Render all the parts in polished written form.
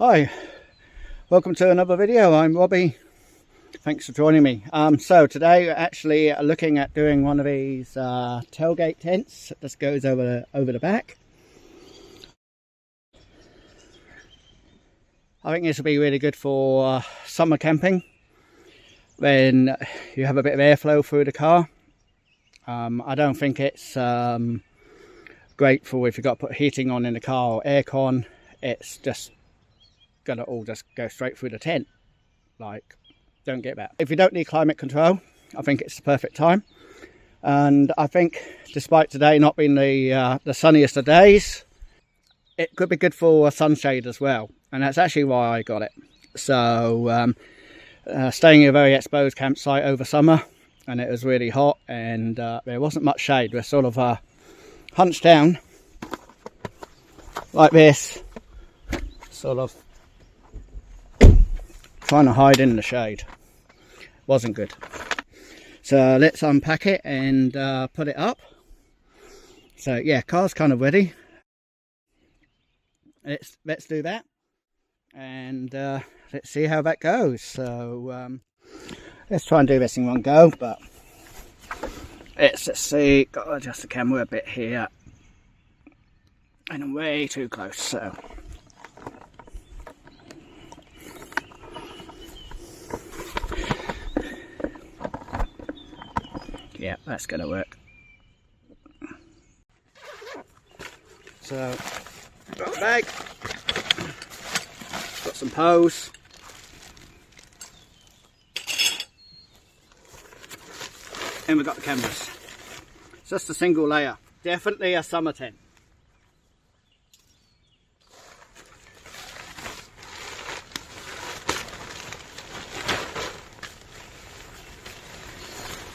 Hi, welcome to another video. I'm Robbie. Thanks for joining me. So today we're actually looking at doing one of these tailgate tents that just goes over the back. I think this will be really good for summer camping when you have a bit of airflow through the car. I don't think it's great for if you've got to put heating on in the car or aircon. It's just gonna all just go straight through the tent. Like, don't get that. If you don't need climate control, I think it's the perfect time. And I think despite today not being the sunniest of days, it could be good for a sunshade as well. And that's actually why I got it. So staying in a very exposed campsite over summer, and it was really hot, and there wasn't much shade. We're sort of hunched down like this, sort of trying to hide in the shade. Wasn't good. So let's unpack it and put it up. So yeah, car's kind of ready. Let's do that, and let's see how that goes. So let's try and do this in one go, but let's just see. Got to adjust the camera a bit here, and I'm way too close. So yeah, that's gonna work. So got the bag, got some poles, and we've got the cameras. It's just a single layer, definitely a summer tent.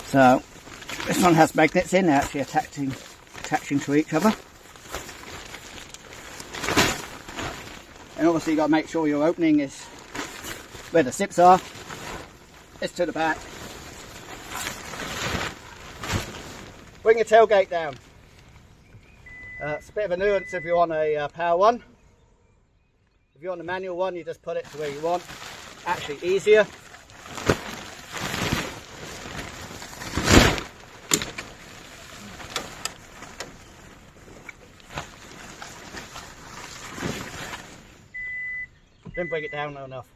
So this one has magnets in, they're actually attaching to each other. And obviously you've got to make sure your opening is where the zips are. It's to the back. Bring your tailgate down. It's a bit of a nuance if you're on a power one. If you're on the manual one, you just put it to where you want. Actually easier. Didn't bring it down low enough.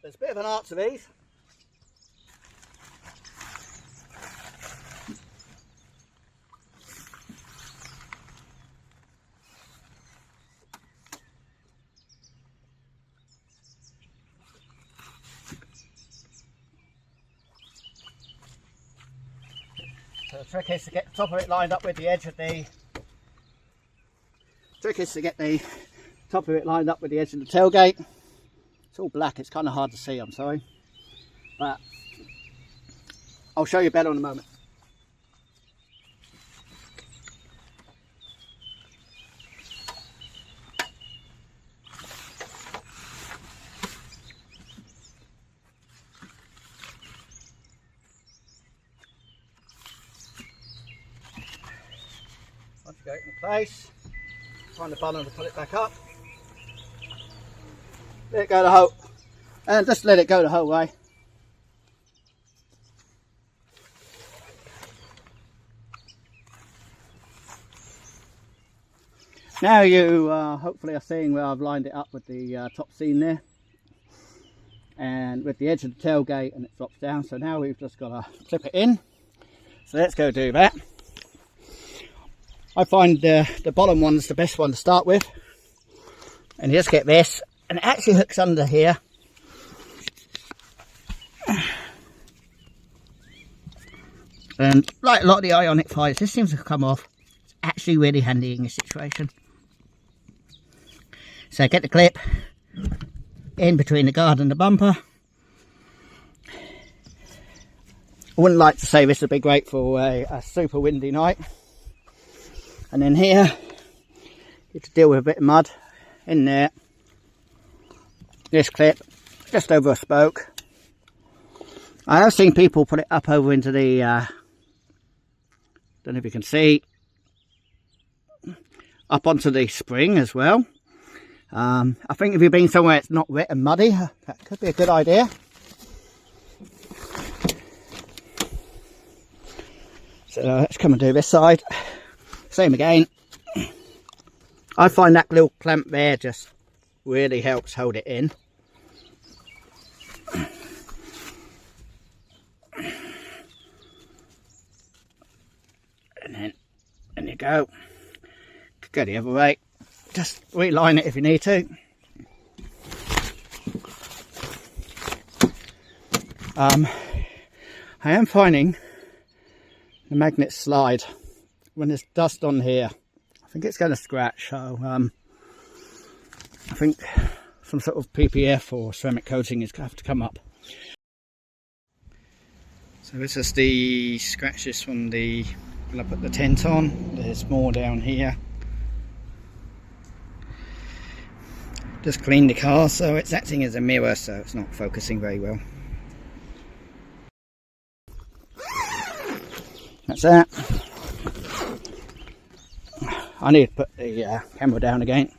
There's a bit of an art to these. So the trick is to get the top of it lined up with the edge of the tailgate. It's all black, it's kind of hard to see, I'm sorry. But I'll show you better in a moment. Once you get it in place, find the button to put it back up. Let it go the whole, and just let it go the whole way. Now you hopefully are seeing where I've lined it up with the top seam there, and with the edge of the tailgate, and it drops down. So now we've just got to clip it in. So let's go do that. I find the bottom one's the best one to start with, and you just get this, and it actually hooks under here. And like a lot of the Ioniq 5s, this seems to come off. It's actually really handy in this situation. So get the clip in between the guard and the bumper. I wouldn't like to say this would be great for a super windy night, And then here, you have to deal with a bit of mud in there. This clip, just over a spoke. I have seen people put it up over into the, don't know if you can see, up onto the spring as well. I think if you've been somewhere it's not wet and muddy, that could be a good idea. So let's come and do this side. Same again. I find that little clamp there just really helps hold it in. And then, there you go. Could go the other way. Just reline it if you need to. I am finding the magnets slide when there's dust on here. I think it's going to scratch, so I think some sort of PPF or ceramic coating is going to have to come up. So this is the scratches from the, when I put the tent on. There's more down here. Just cleaned the car, so it's acting as a mirror, so it's not focusing very well. That's that. I need to put the camera down again.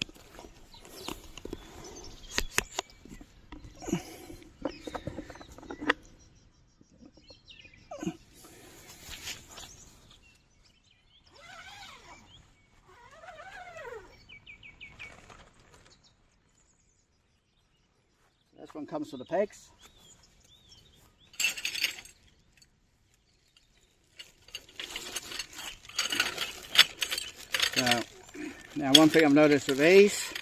This one comes with the pegs. So, now one thing I've noticed with these,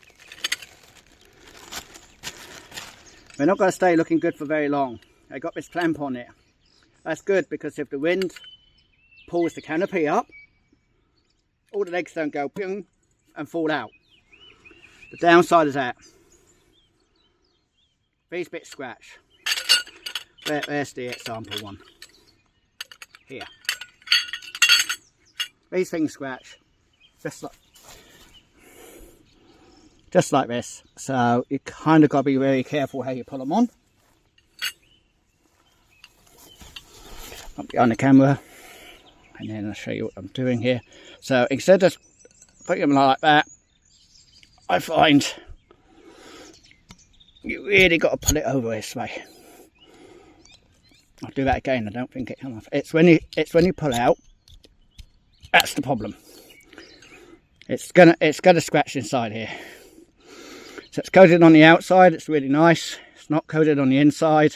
they're not going to stay looking good for very long. They got this clamp on it. That's good because if the wind pulls the canopy up, all the legs don't go ping and fall out. The downside is that these bits scratch. There's the example one. Here. These things scratch. Just like this. So you kind of got to be very careful how you put them on. Up behind the camera. And then I'll show you what I'm doing here. So instead of putting them like that, I find you really got to pull it over this way. I'll do that again. I don't think it comes off. It's when you pull out. That's the problem. It's gonna scratch inside here. So it's coated on the outside. It's really nice. It's not coated on the inside.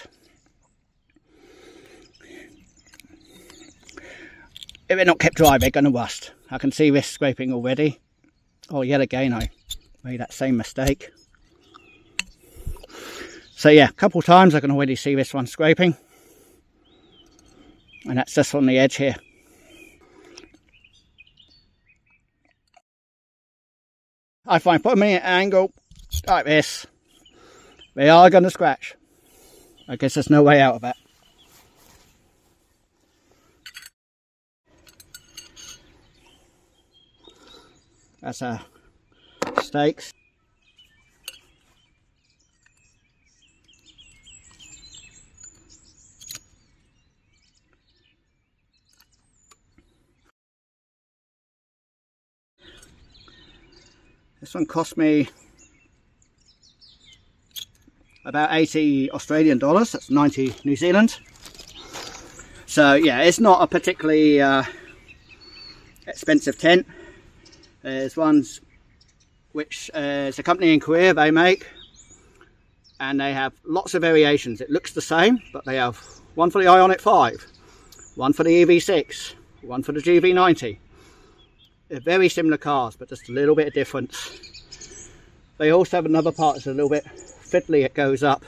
If they're not kept dry, they're gonna rust. I can see this scraping already. Oh, yet again, I made that same mistake. So yeah, a couple of times I can already see this one scraping. And that's just on the edge here. I find put them in an angle like this, they are going to scratch. I guess there's no way out of it. That's our stakes. This one cost me about 80 Australian dollars, that's 90 New Zealand. So yeah, it's not a particularly expensive tent. There's ones which is a company in Korea they make, and they have lots of variations. It looks the same, but they have one for the Ioniq 5, one for the EV6, one for the GV90. They're very similar cars, but just a little bit of difference. They also have another part that's a little bit fiddly. It goes up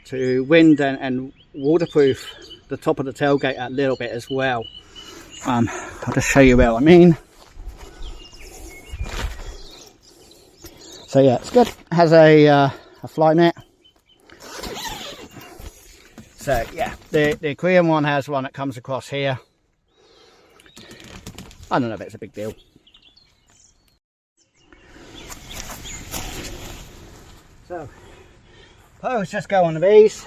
to wind and waterproof the top of the tailgate a little bit as well. I'll just show you what I mean. So yeah, it's good. It has a fly net. So yeah, the Korean one has one that comes across here. I don't know if it's a big deal. So, posts just go on these.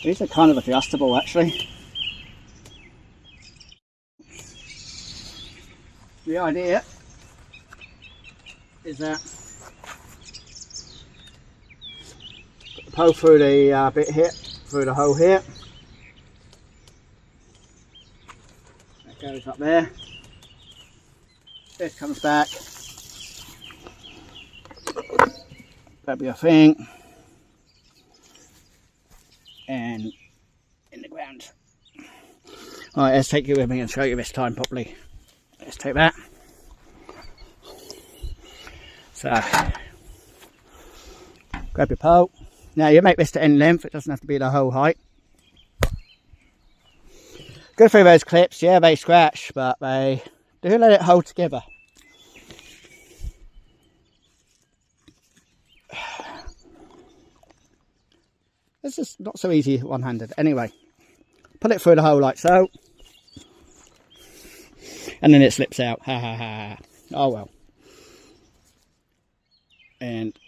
These are kind of adjustable actually. The idea is that put the pole through the bit here, through the hole here. That goes up there. This comes back. Grab your thing. And in the ground. Alright, let's take you with me and show you this time properly. Let's take that. So, grab your pole. Now you make this to end length, it doesn't have to be the whole height. Go through those clips, yeah, they scratch, but they do let it hold together. This is not so easy one-handed. Anyway, pull it through the hole like so. And then it slips out. Ha ha ha. Oh well. And,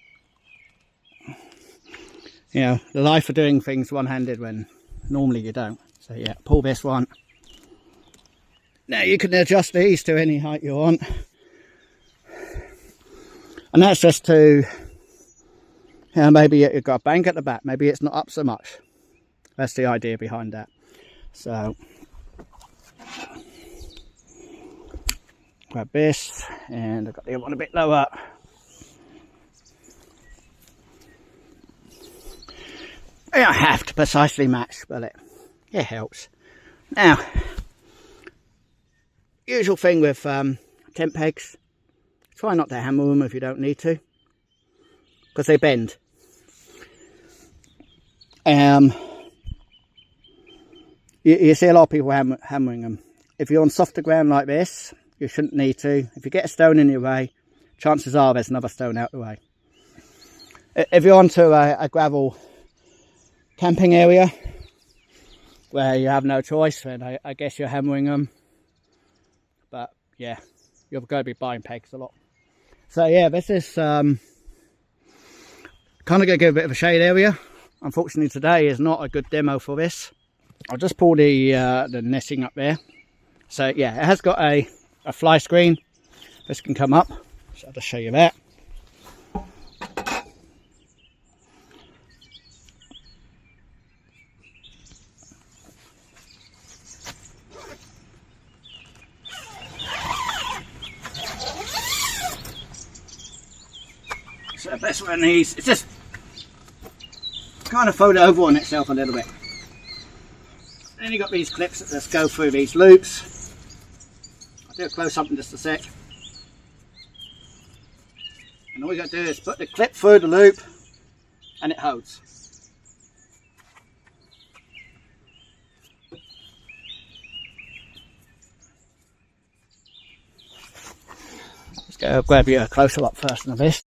you know, the life of doing things one-handed when normally you don't. So yeah, pull this one. Now you can adjust these to any height you want. And that's just to... maybe you've got a bank at the back, maybe it's not up so much. That's the idea behind that. So, grab this, and I've got the other one a bit lower. You don't have to precisely match, but it helps. Now, usual thing with tent pegs, try not to hammer them if you don't need to, because they bend. You see a lot of people hammering them. If you're on softer ground like this, you shouldn't need to. If you get a stone in your way, chances are there's another stone out the way. If you're onto a gravel camping area where you have no choice, then I guess you're hammering them. But yeah, you're going to be buying pegs a lot. So yeah, this is kind of going to give a bit of a shade area. Unfortunately today is not a good demo for this. I'll just pull the netting up there. So yeah, it has got a fly screen. This can come up, so I'll just show you that. So the best one is, it's just kind of fold it over on itself a little bit. Then you've got these clips that just go through these loops. I'll do a close up in just a sec. And all you got to do is put the clip through the loop and it holds. Let's go grab you a closer up first of this.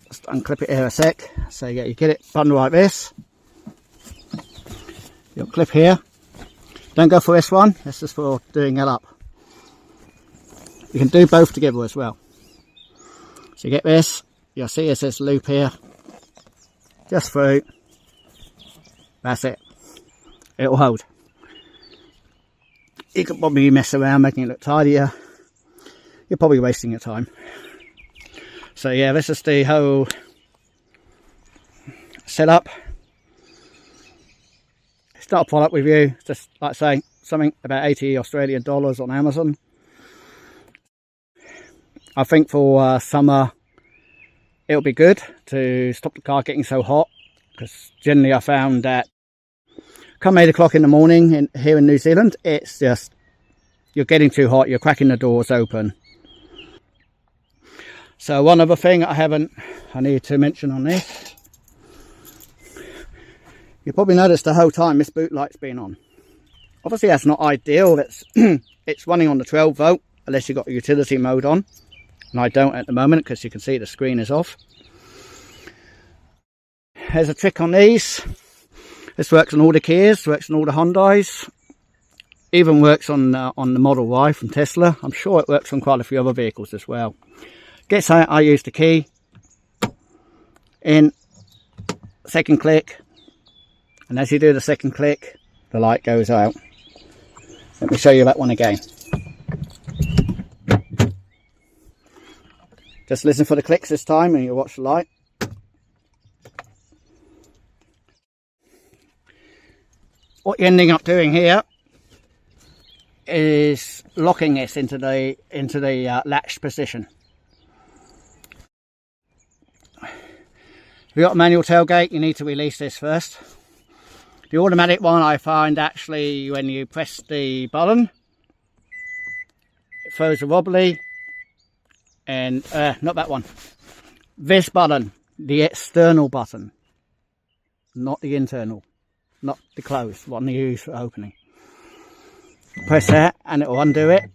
Just unclip it here a sec. So yeah, you get it bundled like this. You'll clip here. Don't go for this one. This is for doing it up. You can do both together as well. So you get this. You'll see there's this loop here. Just through. That's it. It'll hold. You can probably mess around making it look tidier. You're probably wasting your time. So yeah, this is the whole setup. It's not a product review, it's just like I say, something about 80 Australian dollars on Amazon. I think for summer it'll be good to stop the car getting so hot, because generally I found that come 8 o'clock in the morning here in New Zealand, it's just, you're getting too hot, you're cracking the doors open. So one other thing I need to mention on this. You probably noticed the whole time this boot light's been on. Obviously that's not ideal, it's running on the 12 volt, unless you've got utility mode on. And I don't at the moment, because you can see the screen is off. There's a trick on these. This works on all the Kias, works on all the Hyundais. Even works on the Model Y from Tesla. I'm sure it works on quite a few other vehicles as well. Gets out, I use the key in, second click, and as you do the second click, the light goes out. Let me show you that one again. Just listen for the clicks this time and you'll watch the light. What you're ending up doing here is locking this into the latch position. If you've got a manual tailgate, you need to release this first. The automatic one, I find actually when you press the button, it throws a wobbly, and not that one. This button, the external button, not the internal, not the close one you use for opening. Press that and it will undo it,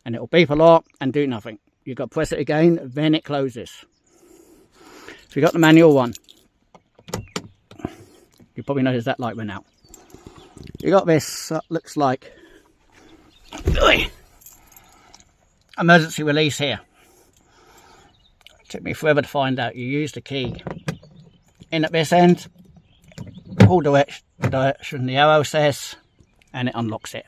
and it will beep a lot and do nothing. You've got to press it again, then it closes. So you've got the manual one. You probably noticed that light went out. You got this, looks like emergency release here. It took me forever to find out. You use the key in at this end, pull the direction the arrow says, and it unlocks it.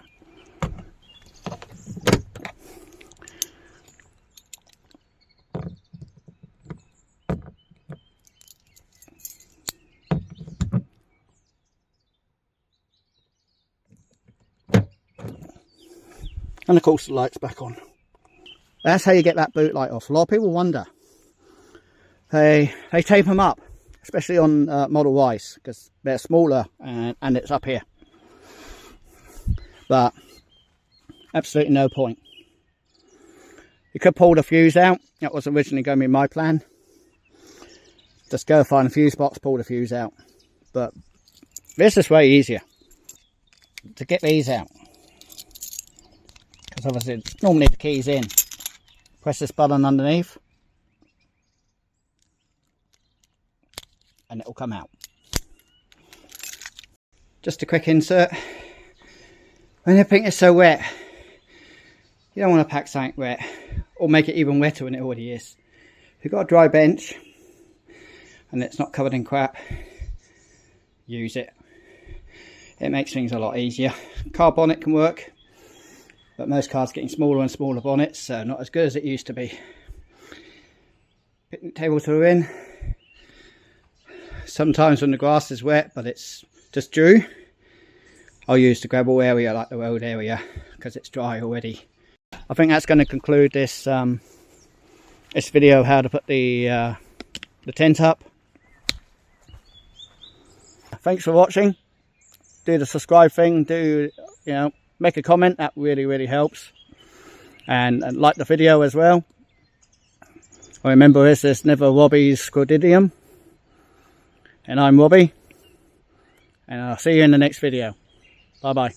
And of course the light's back on. That's how you get that boot light off. A lot of people wonder. They tape them up, especially on Model Ys, because they're smaller and it's up here. But absolutely no point. You could pull the fuse out. That was originally going to be my plan. Just go find a fuse box, pull the fuse out. But this is way easier to get these out. Because obviously normally the key's in. Press this button underneath and it will come out. Just a quick insert. When everything is so wet, you don't want to pack something wet or make it even wetter than it already is. If you've got a dry bench and it's not covered in crap, use it. It makes things a lot easier. Car bonnet can work, but most cars are getting smaller and smaller bonnets, so not as good as it used to be. Picnic table through in. Sometimes when the grass is wet, but it's just dew, I'll use the gravel area, like the road area, because it's dry already. I think that's going to conclude this this video of how to put the tent up. Thanks for watching. Do the subscribe thing. Do, you know, make a comment. That really helps. And like the video as well. Remember, this is never Robbie's Squadidium. And I'm Robbie. And I'll see you in the next video. Bye bye.